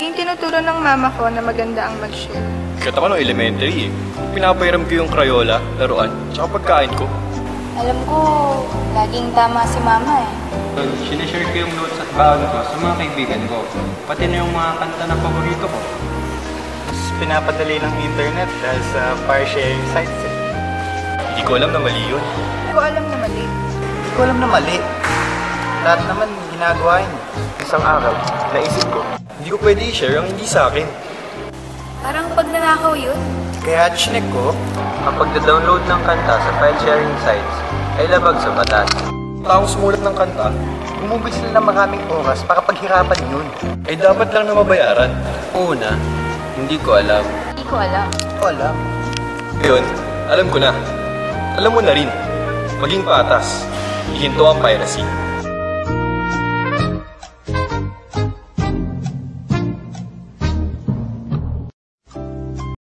Laging tinuturo ng mama ko na maganda ang mag-share. Kata ko nung elementary eh. Pinapairam ko yung Crayola, laruan, tsaka pagkain ko. Alam ko, laging tama si mama eh. Sinishare ko yung notes at baon ko sa mga kaibigan ko. Pati na yung mga kanta na paborito ko. Pinapadali ng internet dahil sa file sharing sites eh. Hindi ko alam na mali yun. Hindi ko alam na mali. Hindi ko alam na mali. Lahat naman ginagawa yun. Isang araw, naisip ko. Hindi ko pwede i-share ang hindi sa akin. Parang pag nanakaw yun. Kaya chinek ko, Ang pagda-download ng kanta sa file sharing sites ay labag sa batas. Taong sumulat ng kanta, gumugol sila ng maraming oras para paghirapan yun. ay dapat lang na mabayaran. Una, hindi ko alam. Hindi ko alam. Hindi ko alam. Ngayon, alam ko na. Alam mo na rin. Maging patas. Ihinto ang piracy.